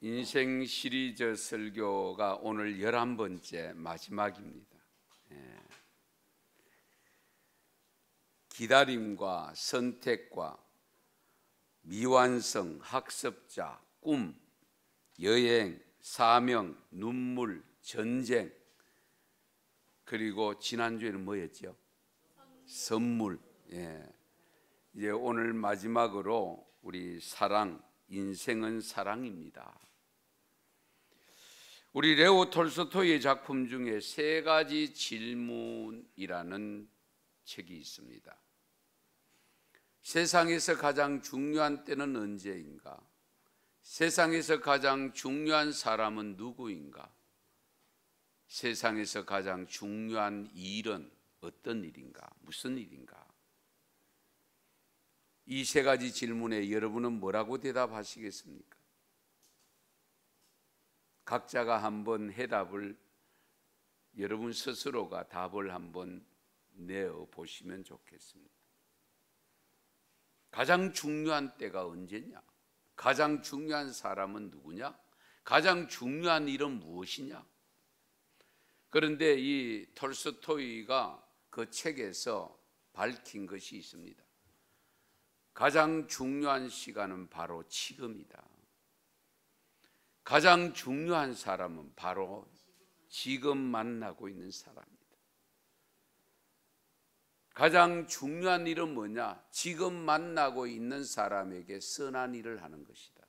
인생 시리즈 설교가 오늘 11번째 마지막입니다. 기다림과 선택과 미완성, 학습자, 꿈, 여행, 사명, 눈물, 전쟁, 그리고 지난주에는 뭐였죠? 선물. 이제 오늘 마지막으로 우리 사랑, 인생은 사랑입니다. 우리 레오 톨스토이의 작품 중에 세 가지 질문이라는 책이 있습니다. 세상에서 가장 중요한 때는 언제인가? 세상에서 가장 중요한 사람은 누구인가? 세상에서 가장 중요한 일은 어떤 일인가? 무슨 일인가? 이 세 가지 질문에 여러분은 뭐라고 대답하시겠습니까? 각자가 한번 해답을 여러분 스스로가 답을 한번 내어 보시면 좋겠습니다. 가장 중요한 때가 언제냐? 가장 중요한 사람은 누구냐? 가장 중요한 일은 무엇이냐? 그런데 이 톨스토이가 그 책에서 밝힌 것이 있습니다. 가장 중요한 시간은 바로 지금이다. 가장 중요한 사람은 바로 지금 만나고 있는 사람이다. 가장 중요한 일은 뭐냐? 지금 만나고 있는 사람에게 선한 일을 하는 것이다.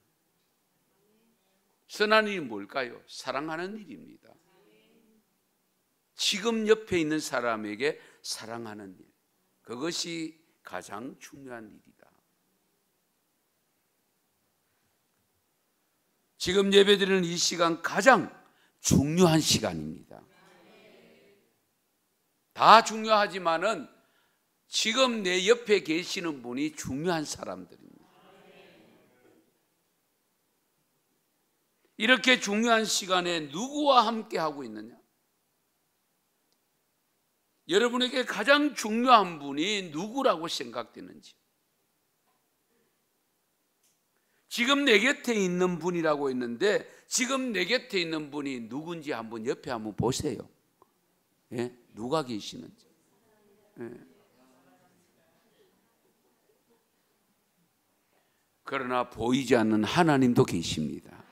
선한 일이 뭘까요? 사랑하는 일입니다. 지금 옆에 있는 사람에게 사랑하는 일, 그것이 가장 중요한 일이다. 지금 예배드리는 이 시간 가장 중요한 시간입니다. 다 중요하지만은 지금 내 옆에 계시는 분이 중요한 사람들입니다. 이렇게 중요한 시간에 누구와 함께 하고 있느냐? 여러분에게 가장 중요한 분이 누구라고 생각되는지, 지금 내 곁에 있는 분이라고 했는데 지금 내 곁에 있는 분이 누군지 한번 옆에 한번 보세요. 누가 계시는지. 그러나 보이지 않는 하나님도 계십니다.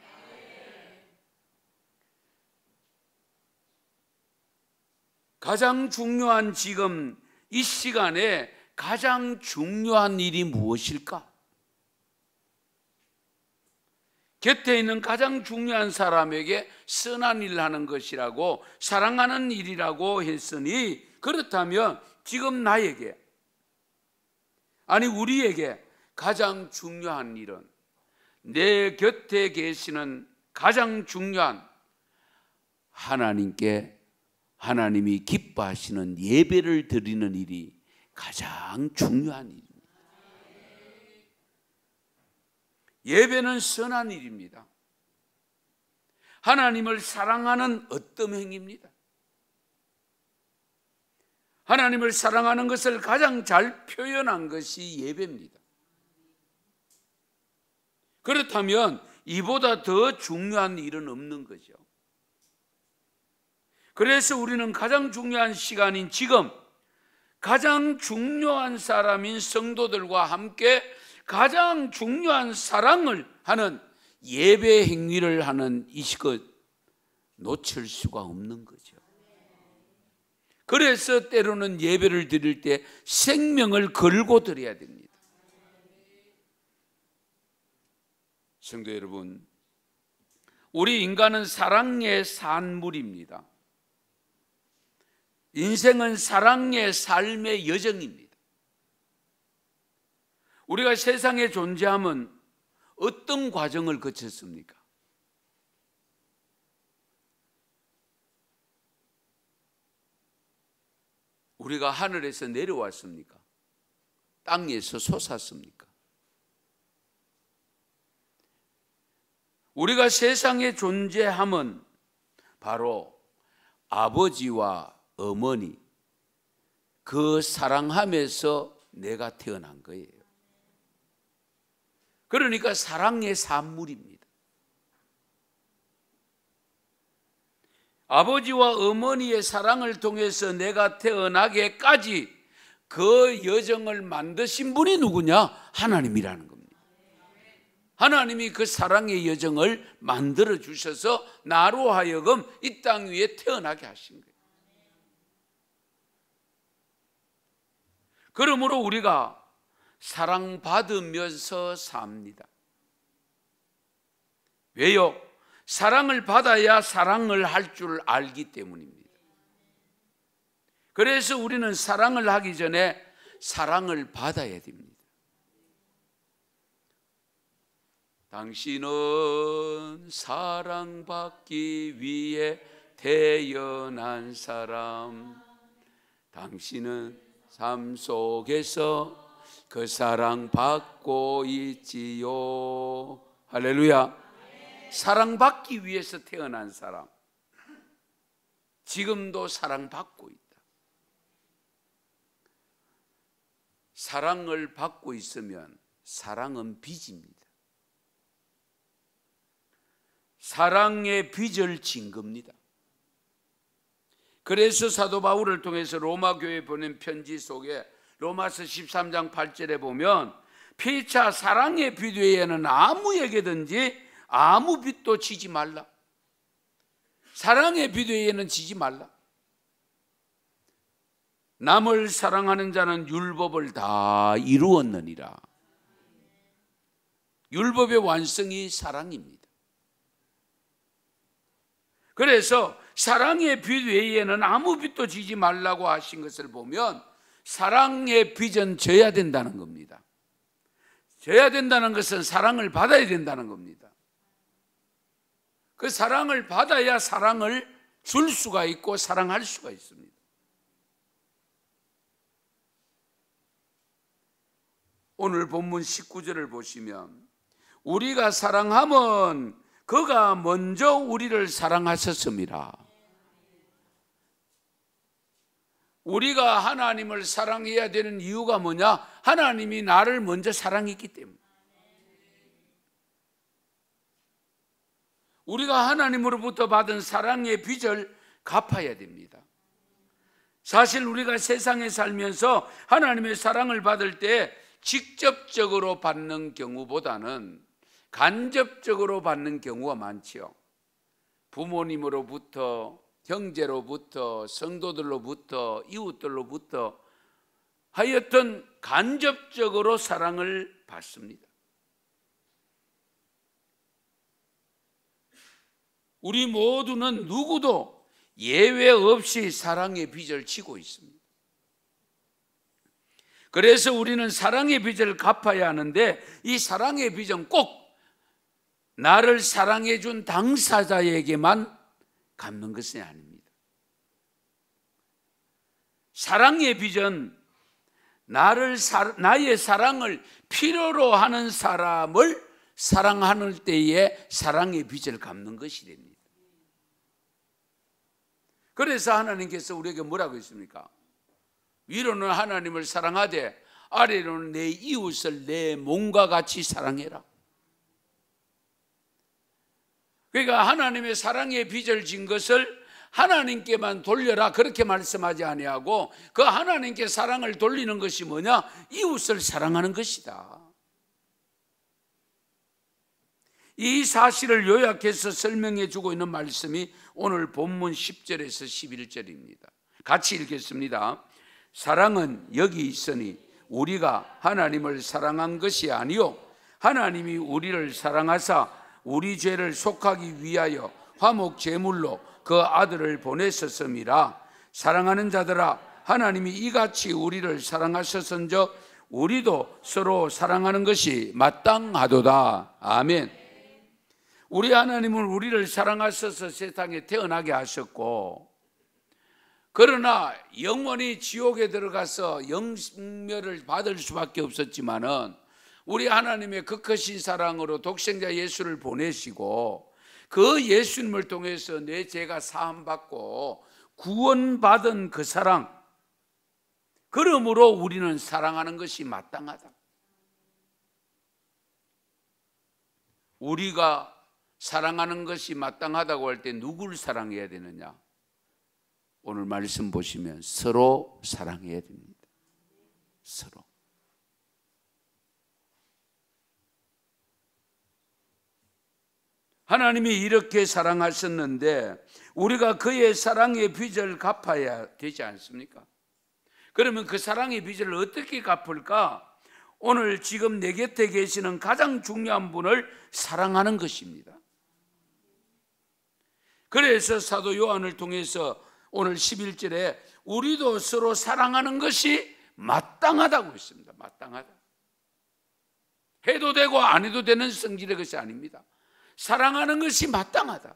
가장 중요한 지금 이 시간에 가장 중요한 일이 무엇일까? 곁에 있는 가장 중요한 사람에게 선한 일을 하는 것이라고, 사랑하는 일이라고 했으니, 그렇다면 지금 나에게, 아니 우리에게 가장 중요한 일은 내 곁에 계시는 가장 중요한 하나님께, 하나님이 기뻐하시는 예배를 드리는 일이 가장 중요한 일입니다. 예배는 선한 일입니다. 하나님을 사랑하는 어떤 행위입니다. 하나님을 사랑하는 것을 가장 잘 표현한 것이 예배입니다. 그렇다면 이보다 더 중요한 일은 없는 거죠. 그래서 우리는 가장 중요한 시간인 지금, 가장 중요한 사람인 성도들과 함께 가장 중요한 사랑을 하는 예배 행위를 하는 이 시간 놓칠 수가 없는 거죠. 그래서 때로는 예배를 드릴 때 생명을 걸고 드려야 됩니다. 성도 여러분, 우리 인간은 사랑의 산물입니다. 인생은 사랑의 삶의 여정입니다. 우리가 세상에 존재하면 어떤 과정을 거쳤습니까? 우리가 하늘에서 내려왔습니까? 땅에서 솟았습니까? 우리가 세상에 존재함은 바로 아버지와 어머니, 그 사랑함에서 내가 태어난 거예요. 그러니까 사랑의 산물입니다. 아버지와 어머니의 사랑을 통해서 내가 태어나게까지 그 여정을 만드신 분이 누구냐? 하나님이라는 겁니다. 하나님이 그 사랑의 여정을 만들어 주셔서 나로 하여금 이 땅 위에 태어나게 하신 거예요. 그러므로 우리가 사랑받으면서 삽니다. 왜요? 사랑을 받아야 사랑을 할 줄 알기 때문입니다. 그래서 우리는 사랑을 하기 전에 사랑을 받아야 됩니다. 당신은 사랑받기 위해 태어난 사람, 당신은 삶 속에서 그 사랑 받고 있지요. 할렐루야. 사랑받기 위해서 태어난 사람, 지금도 사랑받고 있다. 사랑을 받고 있으면 사랑은 빚입니다. 사랑의 빚을 진 겁니다. 그래서 사도 바울을 통해서 로마 교회에 보낸 편지 속에 로마서 13장 8절에 보면 피차 사랑의 빚 외에는 아무에게든지 아무 빚도 지지 말라. 사랑의 빚 외에는 지지 말라. 남을 사랑하는 자는 율법을 다 이루었느니라. 율법의 완성이 사랑입니다. 그래서 사랑의 빚 외에는 아무 빚도 지지 말라고 하신 것을 보면 사랑의 빚은 져야 된다는 겁니다. 져야 된다는 것은 사랑을 받아야 된다는 겁니다. 그 사랑을 받아야 사랑을 줄 수가 있고 사랑할 수가 있습니다. 오늘 본문 19절을 보시면 우리가 사랑하면 그가 먼저 우리를 사랑하셨습니다. 우리가 하나님을 사랑해야 되는 이유가 뭐냐? 하나님이 나를 먼저 사랑했기 때문에. 우리가 하나님으로부터 받은 사랑의 빚을 갚아야 됩니다. 사실 우리가 세상에 살면서 하나님의 사랑을 받을 때 직접적으로 받는 경우보다는 간접적으로 받는 경우가 많지요. 부모님으로부터, 형제로부터, 성도들로부터, 이웃들로부터 하여튼 간접적으로 사랑을 받습니다. 우리 모두는 누구도 예외 없이 사랑의 빚을 지고 있습니다. 그래서 우리는 사랑의 빚을 갚아야 하는데 이 사랑의 빚은 꼭 나를 사랑해 준 당사자에게만 갚는 것이 아닙니다. 사랑의 빚은 나의 사랑을 필요로 하는 사람을 사랑하는 때에 사랑의 빚을 갚는 것이 됩니다. 그래서 하나님께서 우리에게 뭐라고 했습니까? 위로는 하나님을 사랑하되 아래로는 내 이웃을 내 몸과 같이 사랑해라. 그러니까 하나님의 사랑의 빚을 진 것을 하나님께만 돌려라 그렇게 말씀하지 아니하고 그 하나님께 사랑을 돌리는 것이 뭐냐? 이웃을 사랑하는 것이다. 이 사실을 요약해서 설명해 주고 있는 말씀이 오늘 본문 10절에서 11절입니다. 같이 읽겠습니다. 사랑은 여기 있으니 우리가 하나님을 사랑한 것이 아니요 하나님이 우리를 사랑하사 우리 죄를 속하기 위하여 화목 제물로 그 아들을 보내셨음이라. 사랑하는 자들아 하나님이 이같이 우리를 사랑하셨은즉 우리도 서로 사랑하는 것이 마땅하도다. 아멘. 우리 하나님은 우리를 사랑하셔서 세상에 태어나게 하셨고, 그러나 영원히 지옥에 들어가서 영멸을 받을 수밖에 없었지만은 우리 하나님의 그 크신 사랑으로 독생자 예수를 보내시고 그 예수님을 통해서 내 죄가 사함받고 구원받은 그 사랑, 그러므로 우리는 사랑하는 것이 마땅하다. 우리가 사랑하는 것이 마땅하다고 할 때 누구를 사랑해야 되느냐? 오늘 말씀 보시면 서로 사랑해야 됩니다. 서로. 하나님이 이렇게 사랑하셨는데 우리가 그의 사랑의 빚을 갚아야 되지 않습니까? 그러면 그 사랑의 빚을 어떻게 갚을까? 오늘 지금 내 곁에 계시는 가장 중요한 분을 사랑하는 것입니다. 그래서 사도 요한을 통해서 오늘 11절에 우리도 서로 사랑하는 것이 마땅하다고 했습니다. 마땅하다. 해도 되고 안 해도 되는 성질의 것이 아닙니다. 사랑하는 것이 마땅하다.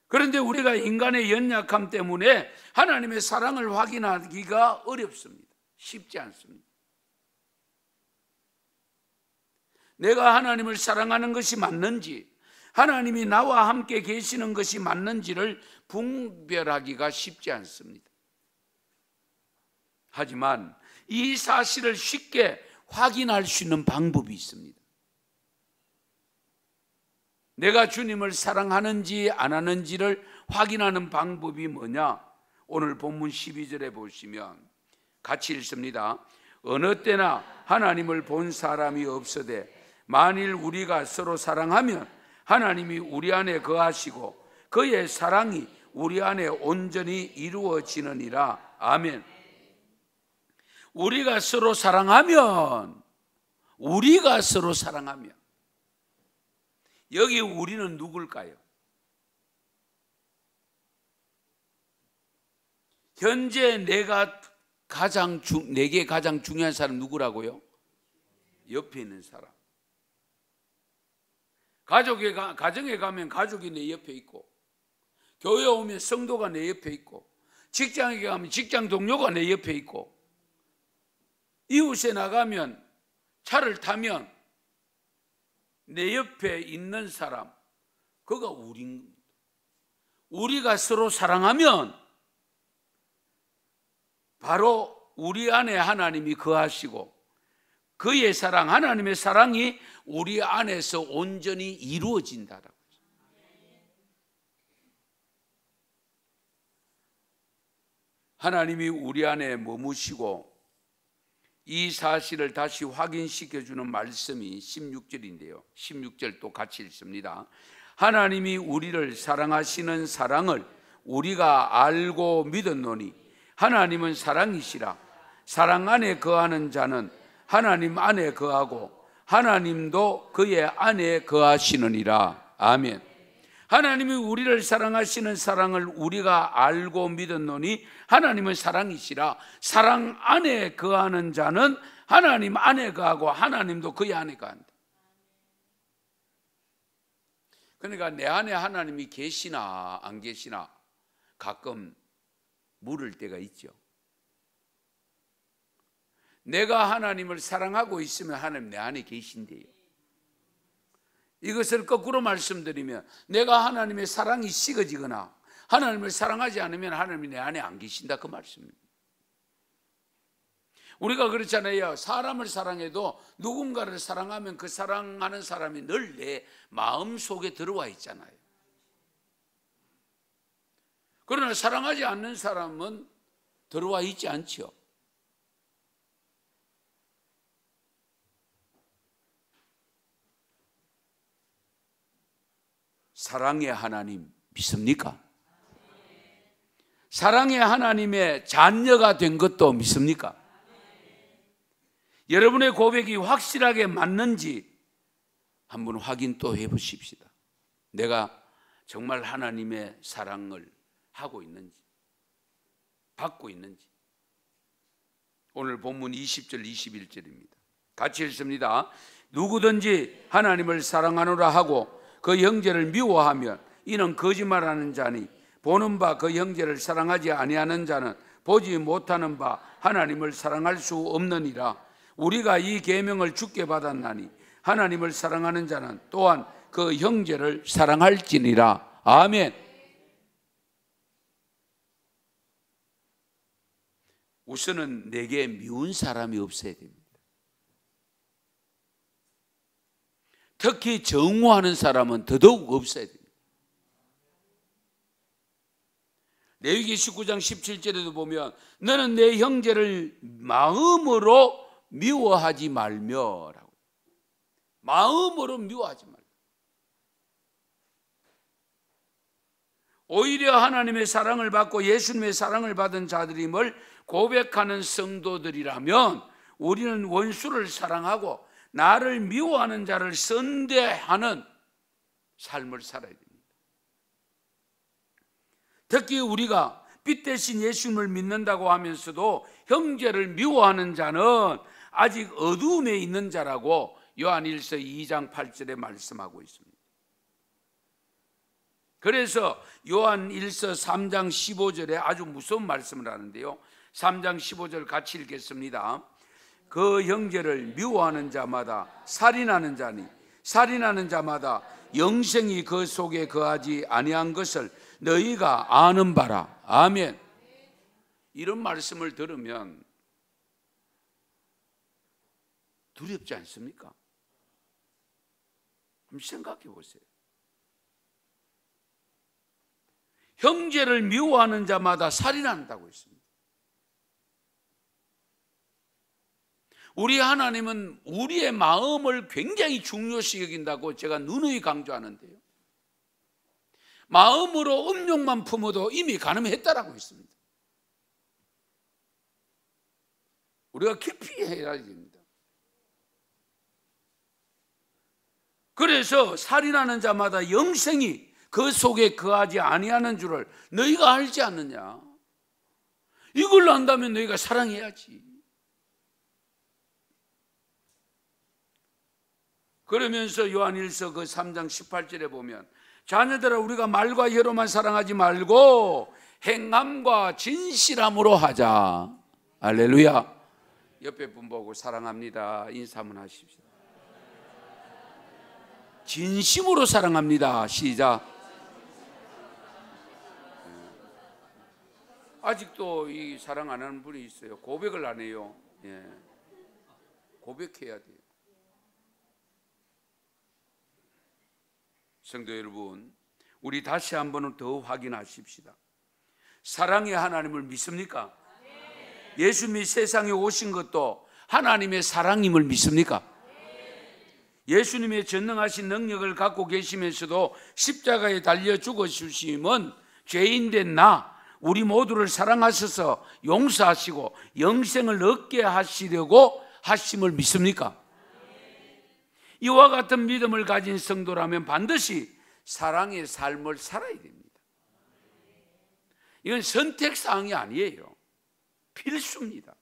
그런데 우리가 인간의 연약함 때문에 하나님의 사랑을 확인하기가 어렵습니다. 쉽지 않습니다. 내가 하나님을 사랑하는 것이 맞는지, 하나님이 나와 함께 계시는 것이 맞는지를 분별하기가 쉽지 않습니다. 하지만 이 사실을 쉽게 확인할 수 있는 방법이 있습니다. 내가 주님을 사랑하는지 안 하는지를 확인하는 방법이 뭐냐? 오늘 본문 12절에 보시면 같이 읽습니다. 어느 때나 하나님을 본 사람이 없으되 만일 우리가 서로 사랑하면 하나님이 우리 안에 거하시고 그의 사랑이 우리 안에 온전히 이루어지느니라. 아멘. 우리가 서로 사랑하면 여기 우리는 누굴까요? 현재 내게 가장 중요한 사람 누구라고요? 옆에 있는 사람. 가정에 가면 가족이 내 옆에 있고, 교회 오면 성도가 내 옆에 있고, 직장에 가면 직장 동료가 내 옆에 있고, 이웃에 나가면 차를 타면 내 옆에 있는 사람, 그가 우리입니다. 우리가 서로 사랑하면 바로 우리 안에 하나님이 거하시고 그의 사랑, 하나님의 사랑이 우리 안에서 온전히 이루어진다라고. 하나님이 우리 안에 머무시고 이 사실을 다시 확인시켜주는 말씀이 16절인데요. 16절 또 같이 읽습니다. 하나님이 우리를 사랑하시는 사랑을 우리가 알고 믿었노니 하나님은 사랑이시라. 사랑 안에 거하는 자는 하나님 안에 거하고 하나님도 그의 안에 거하시느니라. 아멘. 하나님이 우리를 사랑하시는 사랑을 우리가 알고 믿었노니 하나님은 사랑이시라. 사랑 안에 거하는 자는 하나님 안에 거하고 하나님도 그의 안에 거한다. 그러니까 내 안에 하나님이 계시나 안 계시나 가끔 물을 때가 있죠. 내가 하나님을 사랑하고 있으면 하나님 내 안에 계신대요. 이것을 거꾸로 말씀드리면 내가 하나님의 사랑이 식어지거나 하나님을 사랑하지 않으면 하나님이 내 안에 안 계신다, 그 말씀입니다. 우리가 그렇잖아요. 사람을 사랑해도 누군가를 사랑하면 그 사랑하는 사람이 늘 내 마음 속에 들어와 있잖아요. 그러나 사랑하지 않는 사람은 들어와 있지 않죠. 사랑의 하나님 믿습니까? 사랑의 하나님의 자녀가 된 것도 믿습니까? 여러분의 고백이 확실하게 맞는지 한번 확인 또 해보십시다. 내가 정말 하나님의 사랑을 하고 있는지, 받고 있는지. 오늘 본문 20절 21절입니다. 같이 읽습니다. 누구든지 하나님을 사랑하노라 하고 그 형제를 미워하면 이는 거짓말하는 자니 보는 바 그 형제를 사랑하지 아니하는 자는 보지 못하는 바 하나님을 사랑할 수 없느니라. 우리가 이 계명을 주께 받았나니 하나님을 사랑하는 자는 또한 그 형제를 사랑할지니라. 아멘. 우선은 내게 미운 사람이 없어야 됩니다. 특히 정오하는 사람은 더더욱 없어야 됩니다. 레위기 19장 17절에도 보면 너는 내 형제를 마음으로 미워하지 말며라고. 마음으로 미워하지 말며. 오히려 하나님의 사랑을 받고 예수님의 사랑을 받은 자들임을 고백하는 성도들이라면 우리는 원수를 사랑하고 나를 미워하는 자를 선대하는 삶을 살아야 됩니다. 특히 우리가 빛 대신 예수님을 믿는다고 하면서도 형제를 미워하는 자는 아직 어두움에 있는 자라고 요한일서 2장 8절에 말씀하고 있습니다. 그래서 요한일서 3장 15절에 아주 무서운 말씀을 하는데요, 3장 15절 같이 읽겠습니다. 그 형제를 미워하는 자마다 살인하는 자니 살인하는 자마다 영생이 그 속에 거하지 아니한 것을 너희가 아는 바라. 아멘. 이런 말씀을 들으면 두렵지 않습니까? 한번 생각해 보세요. 형제를 미워하는 자마다 살인한다고 했습니다. 우리 하나님은 우리의 마음을 굉장히 중요시 여긴다고 제가 누누이 강조하는데요, 마음으로 음욕만 품어도 이미 간음했다라고 했습니다. 우리가 깊이 해야 됩니다. 그래서 살인하는 자마다 영생이 그 속에 거하지 아니하는 줄을 너희가 알지 않느냐. 이걸 안다면 너희가 사랑해야지. 그러면서 요한일서 그 3장 18절에 보면 자녀들아 우리가 말과 혀로만 사랑하지 말고 행함과 진실함으로 하자. 할렐루야. 옆에 분 보고 사랑합니다 인사 한번 하십시오. 진심으로 사랑합니다. 시작. 아직도 이 사랑 안 하는 분이 있어요. 고백을 안 해요. 예. 고백해야 돼요. 성도 여러분, 우리 다시 한번 더 확인하십시다. 사랑의 하나님을 믿습니까? 예수님이 세상에 오신 것도 하나님의 사랑임을 믿습니까? 예수님의 전능하신 능력을 갖고 계시면서도 십자가에 달려 죽어 주심은 죄인된 나 우리 모두를 사랑하셔서 용서하시고 영생을 얻게 하시려고 하심을 믿습니까? 이와 같은 믿음을 가진 성도라면 반드시 사랑의 삶을 살아야 됩니다. 이건 선택사항이 아니에요. 필수입니다.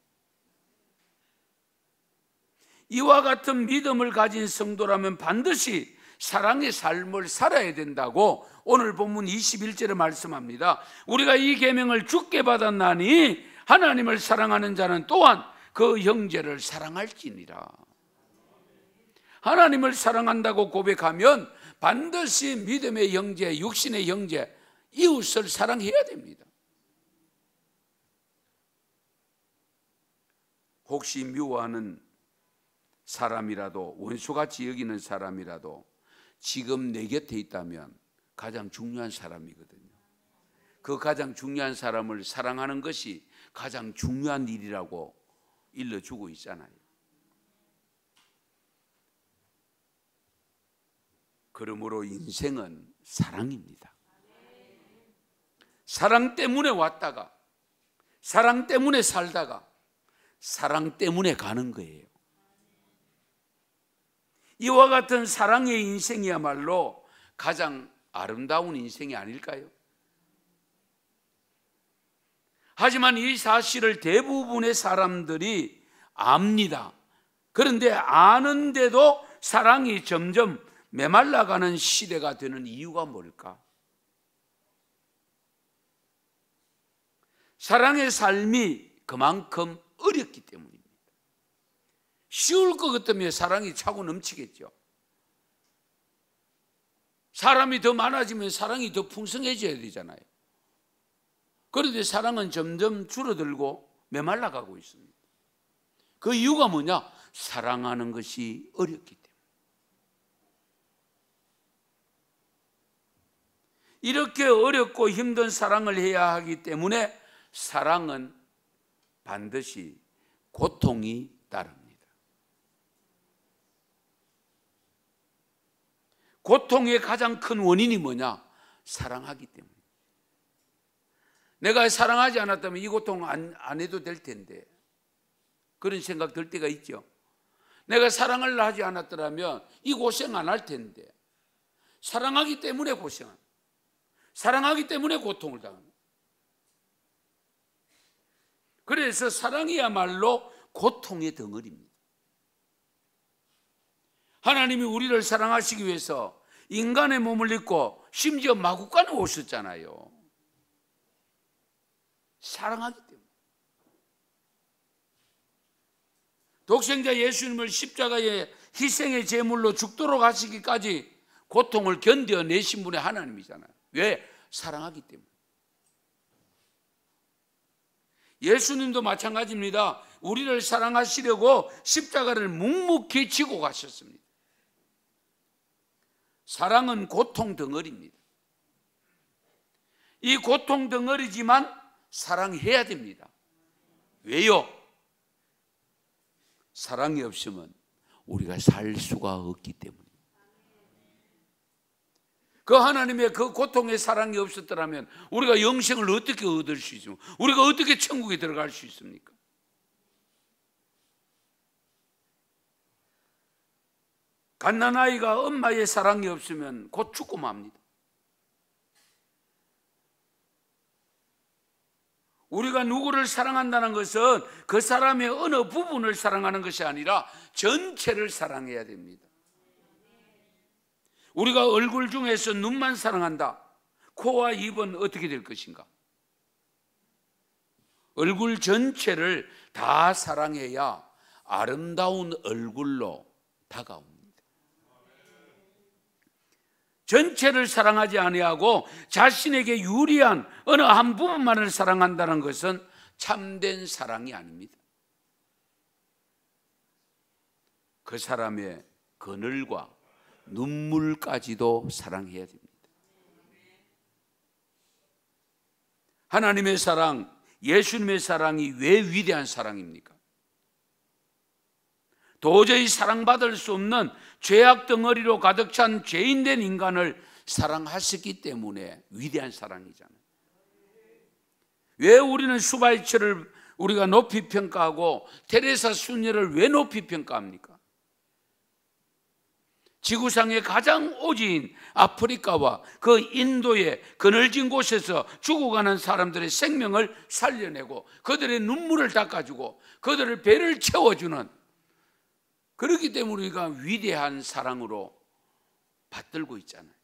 이와 같은 믿음을 가진 성도라면 반드시 사랑의 삶을 살아야 된다고 오늘 본문 21절에 말씀합니다. 우리가 이 계명을 주께 받았나니 하나님을 사랑하는 자는 또한 그 형제를 사랑할지니라. 하나님을 사랑한다고 고백하면 반드시 믿음의 형제, 육신의 형제, 이웃을 사랑해야 됩니다. 혹시 미워하는 사람이라도, 원수같이 여기는 사람이라도 지금 내 곁에 있다면 가장 중요한 사람이거든요. 그 가장 중요한 사람을 사랑하는 것이 가장 중요한 일이라고 일러주고 있잖아요. 그러므로 인생은 사랑입니다. 사랑 때문에 왔다가, 사랑 때문에 살다가, 사랑 때문에 가는 거예요. 이와 같은 사랑의 인생이야말로 가장 아름다운 인생이 아닐까요? 하지만 이 사실을 대부분의 사람들이 압니다. 그런데 아는데도 사랑이 점점 메말라가는 시대가 되는 이유가 뭘까? 사랑의 삶이 그만큼 어렵기 때문입니다. 쉬울 것 같으면 사랑이 차고 넘치겠죠. 사람이 더 많아지면 사랑이 더 풍성해져야 되잖아요. 그런데 사랑은 점점 줄어들고 메말라가고 있습니다. 그 이유가 뭐냐? 사랑하는 것이 어렵기 때문에. 이렇게 어렵고 힘든 사랑을 해야 하기 때문에 사랑은 반드시 고통이 따릅니다. 고통의 가장 큰 원인이 뭐냐? 사랑하기 때문에. 내가 사랑하지 않았다면 이 고통 안 해도 될 텐데, 그런 생각 들 때가 있죠. 내가 사랑을 하지 않았더라면 이 고생 안 할 텐데, 사랑하기 때문에 고생합니다. 사랑하기 때문에 고통을 당합니다. 그래서 사랑이야말로 고통의 덩어리입니다. 하나님이 우리를 사랑하시기 위해서 인간의 몸을 입고 심지어 마구간에 오셨잖아요. 사랑하기 때문에. 독생자 예수님을 십자가의 희생의 제물로 죽도록 하시기까지 고통을 견뎌내신 분이 하나님이잖아요. 왜? 사랑하기 때문에. 예수님도 마찬가지입니다. 우리를 사랑하시려고 십자가를 묵묵히 지고 가셨습니다. 사랑은 고통 덩어리입니다. 이 고통 덩어리지만 사랑해야 됩니다. 왜요? 사랑이 없으면 우리가 살 수가 없기 때문에. 그 하나님의 그 고통의 사랑이 없었더라면 우리가 영생을 어떻게 얻을 수 있습니까? 우리가 어떻게 천국에 들어갈 수 있습니까? 갓난아이가 엄마의 사랑이 없으면 곧 죽고 맙니다. 우리가 누구를 사랑한다는 것은 그 사람의 어느 부분을 사랑하는 것이 아니라 전체를 사랑해야 됩니다. 우리가 얼굴 중에서 눈만 사랑한다. 코와 입은 어떻게 될 것인가? 얼굴 전체를 다 사랑해야 아름다운 얼굴로 다가옵니다. 전체를 사랑하지 아니하고 자신에게 유리한 어느 한 부분만을 사랑한다는 것은 참된 사랑이 아닙니다. 그 사람의 그늘과 눈물까지도 사랑해야 됩니다. 하나님의 사랑, 예수님의 사랑이 왜 위대한 사랑입니까? 도저히 사랑받을 수 없는 죄악 덩어리로 가득 찬 죄인된 인간을 사랑하셨기 때문에 위대한 사랑이잖아요. 왜 우리는 슈바이처를 우리가 높이 평가하고 테레사 수녀를 왜 높이 평가합니까? 지구상의 가장 오지인 아프리카와 그 인도의 그늘진 곳에서 죽어가는 사람들의 생명을 살려내고 그들의 눈물을 닦아주고 그들의 배를 채워주는, 그렇기 때문에 우리가 위대한 사랑으로 받들고 있잖아요.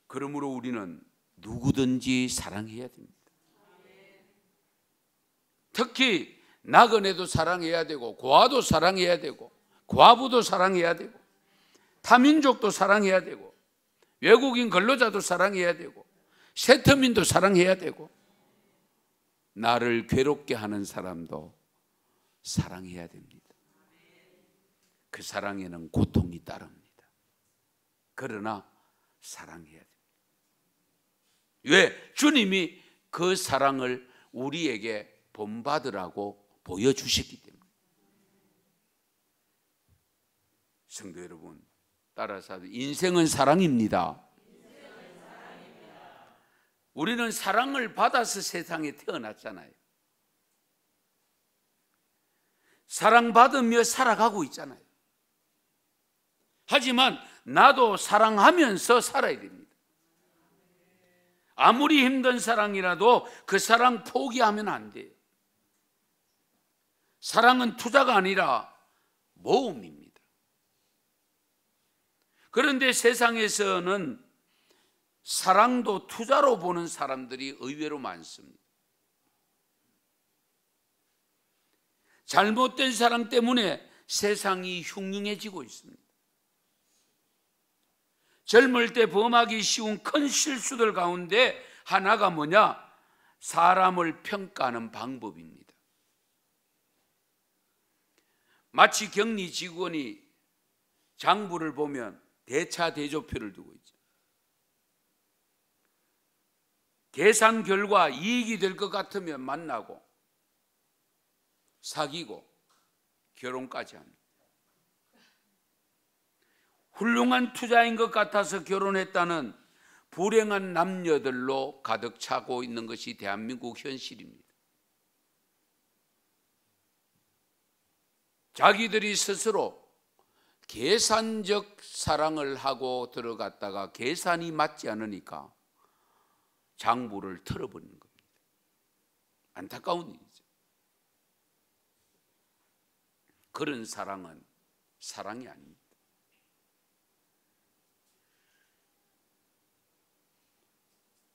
그러므로 우리는 누구든지 사랑해야 됩니다. 특히 나그네도 사랑해야 되고, 고아도 사랑해야 되고, 과부도 사랑해야 되고, 타민족도 사랑해야 되고, 외국인 근로자도 사랑해야 되고, 세터민도 사랑해야 되고, 나를 괴롭게 하는 사람도 사랑해야 됩니다. 그 사랑에는 고통이 따릅니다. 그러나 사랑해야 됩니다. 왜? 주님이 그 사랑을 우리에게 본받으라고 보여주셨기 때문에. 성도 여러분, 따라서 인생은 사랑입니다. 우리는 사랑을 받아서 세상에 태어났잖아요. 사랑받으며 살아가고 있잖아요. 하지만 나도 사랑하면서 살아야 됩니다. 아무리 힘든 사랑이라도 그 사랑 포기하면 안 돼요. 사랑은 투자가 아니라 모험입니다. 그런데 세상에서는 사랑도 투자로 보는 사람들이 의외로 많습니다. 잘못된 사랑 때문에 세상이 흉흉해지고 있습니다. 젊을 때 범하기 쉬운 큰 실수들 가운데 하나가 뭐냐? 사람을 평가하는 방법입니다. 마치 격리 직원이 장부를 보면 대차 대조표를 두고 있죠. 계산 결과 이익이 될 것 같으면 만나고 사귀고 결혼까지 합니다. 훌륭한 투자인 것 같아서 결혼했다는 불행한 남녀들로 가득 차고 있는 것이 대한민국 현실입니다. 자기들이 스스로 계산적 사랑을 하고 들어갔다가 계산이 맞지 않으니까 장부를 털어버리는 겁니다. 안타까운 일이죠. 그런 사랑은 사랑이 아닙니다.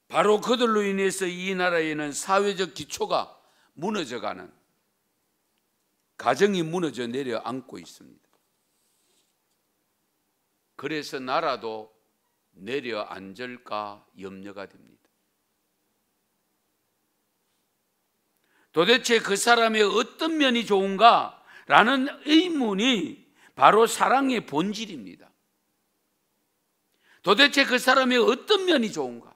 바로 그들로 인해서 이 나라에는 사회적 기초가 무너져가는, 가정이 무너져 내려앉고 있습니다. 그래서 나라도 내려앉을까 염려가 됩니다. 도대체 그 사람의 어떤 면이 좋은가? 라는 의문이 바로 사랑의 본질입니다. 도대체 그 사람의 어떤 면이 좋은가?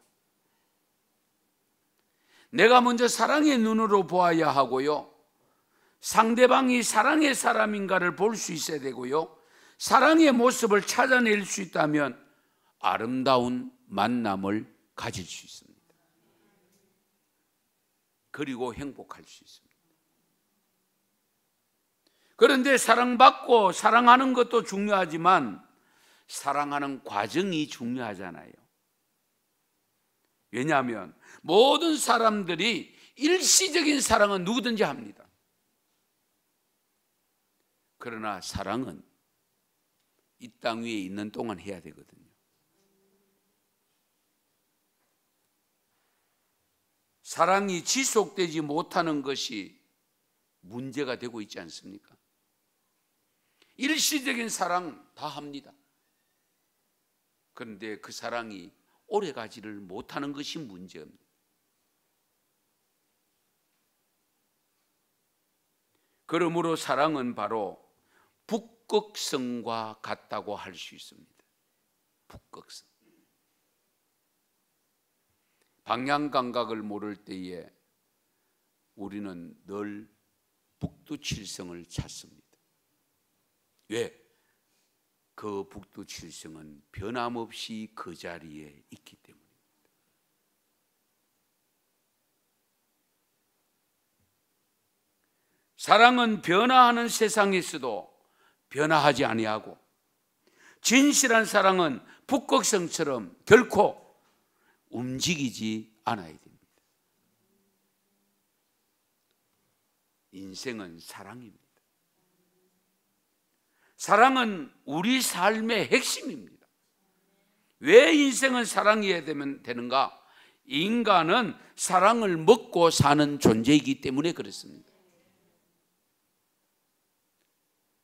내가 먼저 사랑의 눈으로 보아야 하고요, 상대방이 사랑의 사람인가를 볼 수 있어야 되고요, 사랑의 모습을 찾아낼 수 있다면 아름다운 만남을 가질 수 있습니다. 그리고 행복할 수 있습니다. 그런데 사랑받고 사랑하는 것도 중요하지만 사랑하는 과정이 중요하잖아요. 왜냐하면 모든 사람들이 일시적인 사랑은 누구든지 합니다. 그러나 사랑은 이 땅 위에 있는 동안 해야 되거든요. 사랑이 지속되지 못하는 것이 문제가 되고 있지 않습니까? 일시적인 사랑 다 합니다. 그런데 그 사랑이 오래가지를 못하는 것이 문제입니다. 그러므로 사랑은 바로 북극성과 같다고 할 수 있습니다. 북극성. 방향 감각을 모를 때에 우리는 늘 북두칠성을 찾습니다. 왜? 그 북두칠성은 변함없이 그 자리에 있기 때문입니다. 사랑은 변화하는 세상에서도 변화하지 아니하고, 진실한 사랑은 북극성처럼 결코 움직이지 않아야 됩니다. 인생은 사랑입니다. 사랑은 우리 삶의 핵심입니다. 왜 인생은 사랑이어야 되는가? 인간은 사랑을 먹고 사는 존재이기 때문에 그렇습니다.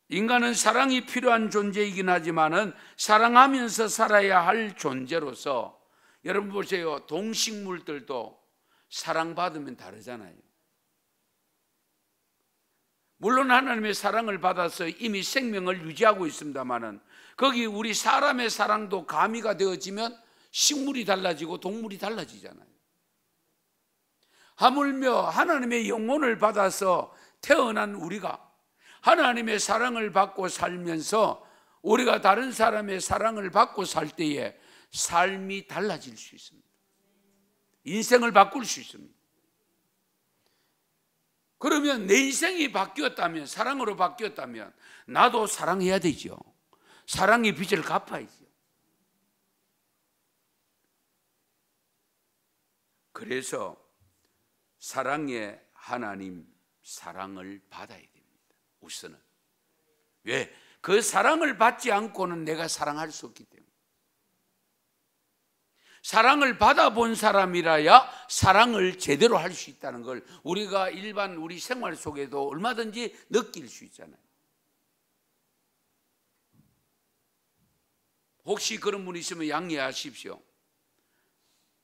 인간은 사랑이 필요한 존재이긴 하지만은 사랑하면서 살아야 할 존재로서, 여러분 보세요. 동식물들도 사랑받으면 다르잖아요. 물론 하나님의 사랑을 받아서 이미 생명을 유지하고 있습니다만은, 거기 우리 사람의 사랑도 가미가 되어지면 식물이 달라지고 동물이 달라지잖아요. 하물며 하나님의 영혼을 받아서 태어난 우리가 하나님의 사랑을 받고 살면서 우리가 다른 사람의 사랑을 받고 살 때에 삶이 달라질 수 있습니다. 인생을 바꿀 수 있습니다. 그러면 내 인생이 바뀌었다면, 사랑으로 바뀌었다면 나도 사랑해야 되죠. 사랑의 빚을 갚아야죠. 그래서 사랑의 하나님 사랑을 받아야 됩니다. 우선은. 왜? 그 사랑을 받지 않고는 내가 사랑할 수 없기 때문에. 사랑을 받아본 사람이라야 사랑을 제대로 할 수 있다는 걸 우리가 일반 우리 생활 속에도 얼마든지 느낄 수 있잖아요. 혹시 그런 분 있으면 양해하십시오.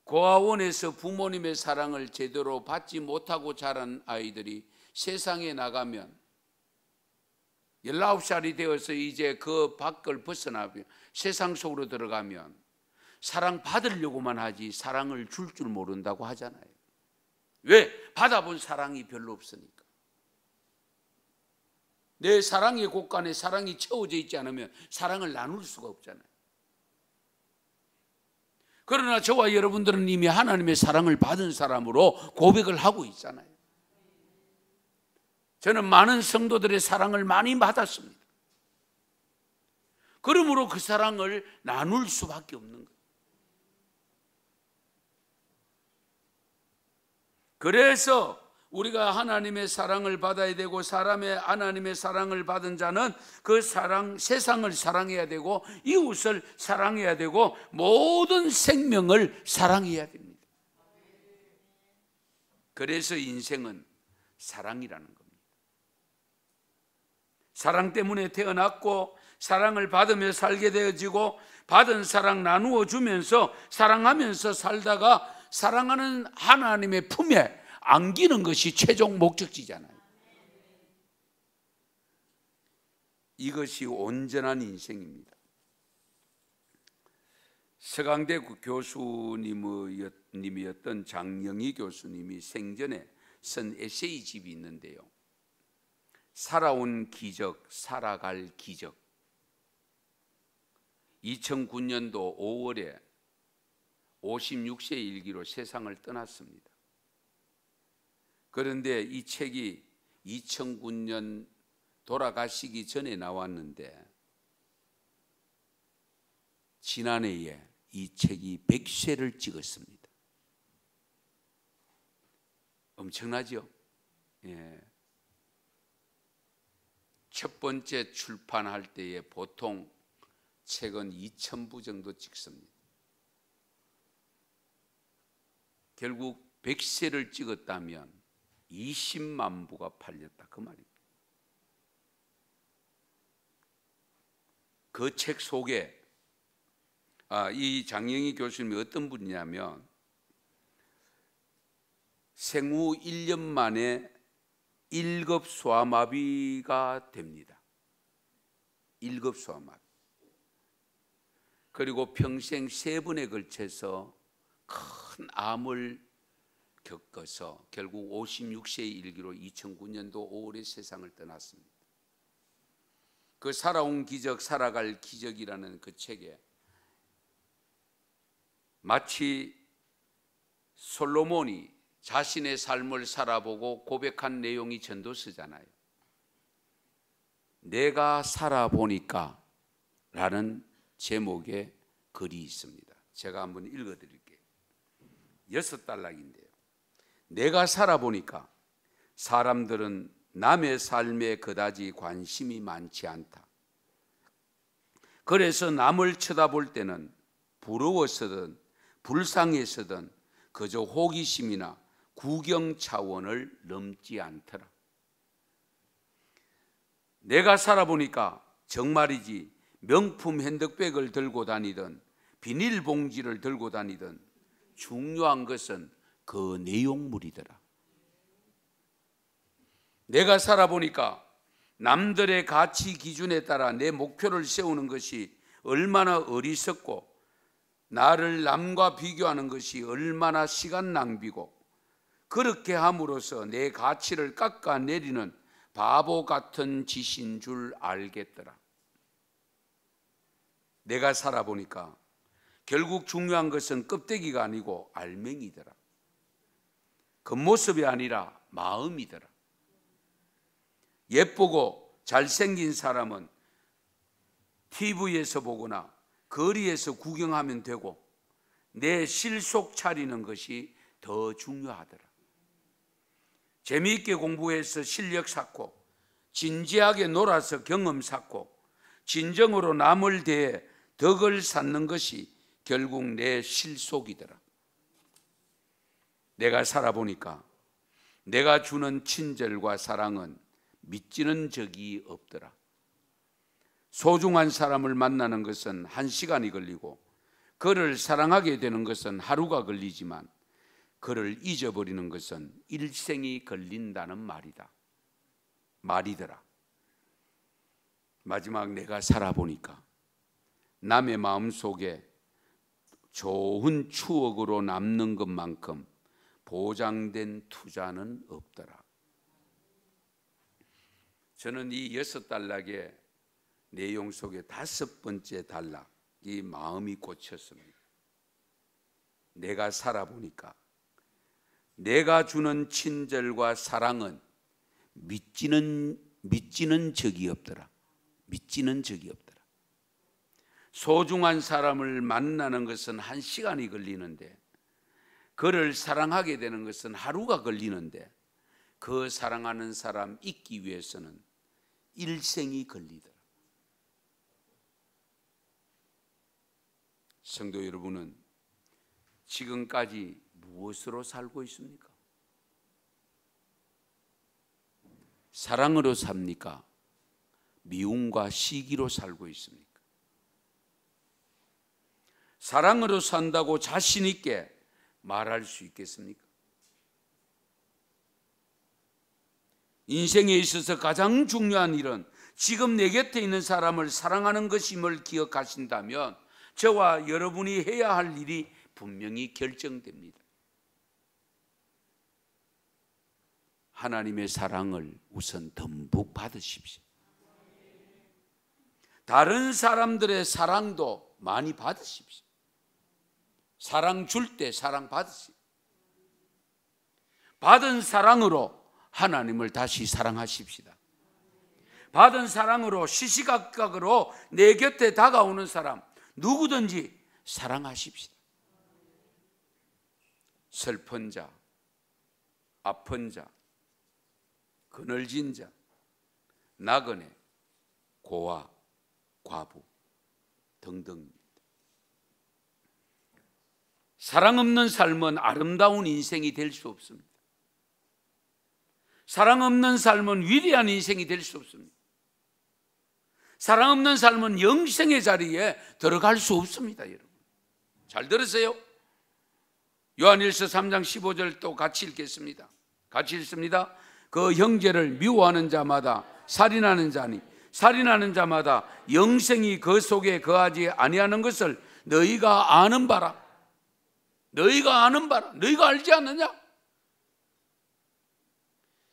고아원에서 부모님의 사랑을 제대로 받지 못하고 자란 아이들이 세상에 나가면 19살이 되어서 이제 그 밖을 벗어나면 세상 속으로 들어가면 사랑 받으려고만 하지 사랑을 줄 줄 모른다고 하잖아요. 왜? 받아본 사랑이 별로 없으니까. 내 사랑의 곳간에 사랑이 채워져 있지 않으면 사랑을 나눌 수가 없잖아요. 그러나 저와 여러분들은 이미 하나님의 사랑을 받은 사람으로 고백을 하고 있잖아요. 저는 많은 성도들의 사랑을 많이 받았습니다. 그러므로 그 사랑을 나눌 수밖에 없는 거예요. 그래서 우리가 하나님의 사랑을 받아야 되고 사람의 하나님의 사랑을 받은 자는 그 사랑, 세상을 사랑해야 되고 이웃을 사랑해야 되고 모든 생명을 사랑해야 됩니다. 그래서 인생은 사랑이라는 겁니다. 사랑 때문에 태어났고 사랑을 받으며 살게 되어지고 받은 사랑 나누어 주면서 사랑하면서 살다가 사랑하는 하나님의 품에 안기는 것이 최종 목적지잖아요. 이것이 온전한 인생입니다. 서강대 교수님이었던 장영희 교수님이 생전에 쓴 에세이집이 있는데요. 살아온 기적, 살아갈 기적. 2009년도 5월에 56세 일기로 세상을 떠났습니다. 그런데 이 책이 2009년 돌아가시기 전에 나왔는데 지난해에 이 책이 100쇄를 찍었습니다. 엄청나죠? 예. 첫 번째 출판할 때에 보통 책은 2,000부 정도 찍습니다. 결국 100쇄를 찍었다면 20만 부가 팔렸다 그 말입니다. 그 책 속에 이 장영희 교수님이 어떤 분이냐면 생후 1년 만에 1급 소아마비가 됩니다. 1급 소아마비. 그리고 평생 3번에 걸쳐서 큰 암을 겪어서 결국 56세의 일기로 2009년도 5월에 세상을 떠났습니다. 그 살아온 기적, 살아갈 기적이라는 그 책에 마치 솔로몬이 자신의 삶을 살아보고 고백한 내용이 전도서잖아요. 내가 살아보니까 라는 제목의 글이 있습니다. 제가 한번 읽어드릴게요. 6단락인데요. 내가 살아보니까 사람들은 남의 삶에 그다지 관심이 많지 않다. 그래서 남을 쳐다볼 때는 부러워서든 불쌍해서든 그저 호기심이나 구경 차원을 넘지 않더라. 내가 살아보니까 정말이지 명품 핸드백을 들고 다니든 비닐봉지를 들고 다니든 중요한 것은 그 내용물이더라. 내가 살아보니까 남들의 가치 기준에 따라 내 목표를 세우는 것이 얼마나 어리석고 나를 남과 비교하는 것이 얼마나 시간 낭비고 그렇게 함으로써 내 가치를 깎아내리는 바보 같은 짓인 줄 알겠더라. 내가 살아보니까 결국 중요한 것은 껍데기가 아니고 알맹이더라. 겉모습이 아니라 마음이더라. 예쁘고 잘생긴 사람은 TV에서 보거나 거리에서 구경하면 되고 내 실속 차리는 것이 더 중요하더라. 재미있게 공부해서 실력 쌓고 진지하게 놀아서 경험 쌓고 진정으로 남을 대해 덕을 쌓는 것이 결국 내 실속이더라. 내가 살아보니까 내가 주는 친절과 사랑은 믿지는 적이 없더라. 소중한 사람을 만나는 것은 1시간이 걸리고 그를 사랑하게 되는 것은 하루가 걸리지만 그를 잊어버리는 것은 일생이 걸린다는 말이더라. 마지막 내가 살아보니까 남의 마음속에 좋은 추억으로 남는 것만큼 보장된 투자는 없더라. 저는 이 6단락의 내용 속에 5번째 단락, 이 마음이 꽂혔습니다. 내가 살아보니까 내가 주는 친절과 사랑은 믿지는 적이 없더라. 믿지는 적이 없더라. 소중한 사람을 만나는 것은 1시간이 걸리는데, 그를 사랑하게 되는 것은 하루가 걸리는데, 그 사랑하는 사람 잊기 위해서는 일생이 걸리더라. 성도 여러분은 지금까지 무엇으로 살고 있습니까? 사랑으로 삽니까? 미움과 시기로 살고 있습니까? 사랑으로 산다고 자신 있게 말할 수 있겠습니까? 인생에 있어서 가장 중요한 일은 지금 내 곁에 있는 사람을 사랑하는 것임을 기억하신다면 저와 여러분이 해야 할 일이 분명히 결정됩니다. 하나님의 사랑을 우선 듬뿍 받으십시오. 다른 사람들의 사랑도 많이 받으십시오. 사랑 줄 때 사랑 받으십시오. 받은 사랑으로 하나님을 다시 사랑하십시다. 받은 사랑으로 시시각각으로 내 곁에 다가오는 사람 누구든지 사랑하십시다. 슬픈 자, 아픈 자, 그늘진 자, 나그네, 고아, 과부 등등입니다. 사랑 없는 삶은 아름다운 인생이 될 수 없습니다. 사랑 없는 삶은 위대한 인생이 될 수 없습니다. 사랑 없는 삶은 영생의 자리에 들어갈 수 없습니다. 여러분 잘 들으세요. 요한일서 3장 15절 또 같이 읽겠습니다. 같이 읽습니다. 그 형제를 미워하는 자마다 살인하는 자니 살인하는 자마다 영생이 그 속에 거하지 아니하는 것을 너희가 아는 바라. 너희가 아는 바라. 너희가 알지 않느냐?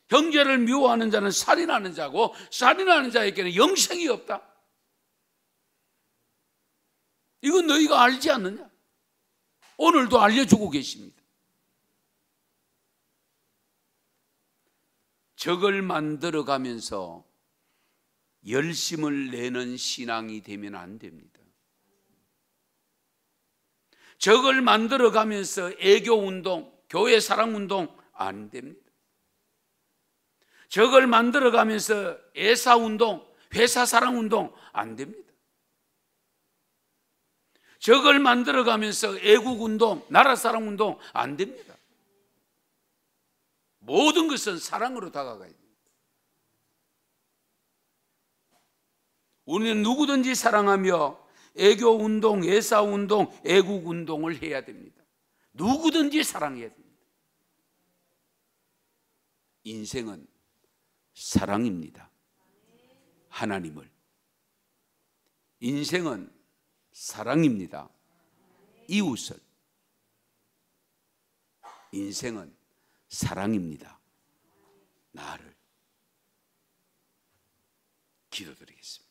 형제를 미워하는 자는 살인하는 자고 살인하는 자에게는 영생이 없다. 이건 너희가 알지 않느냐? 오늘도 알려주고 계십니다. 적을 만들어가면서 열심을 내는 신앙이 되면 안 됩니다. 적을 만들어가면서 애교운동, 교회 사랑운동 안 됩니다. 적을 만들어가면서 애사운동, 회사 사랑운동 안 됩니다. 적을 만들어가면서 애국운동, 나라 사랑운동 안 됩니다. 모든 것은 사랑으로 다가가야 됩니다. 우리는 누구든지 사랑하며 애교운동, 애사운동, 애국운동을 해야 됩니다. 누구든지 사랑해야 됩니다. 인생은 사랑입니다. 하나님을. 인생은 사랑입니다. 이웃을. 인생은 사랑입니다. 나를. 기도드리겠습니다.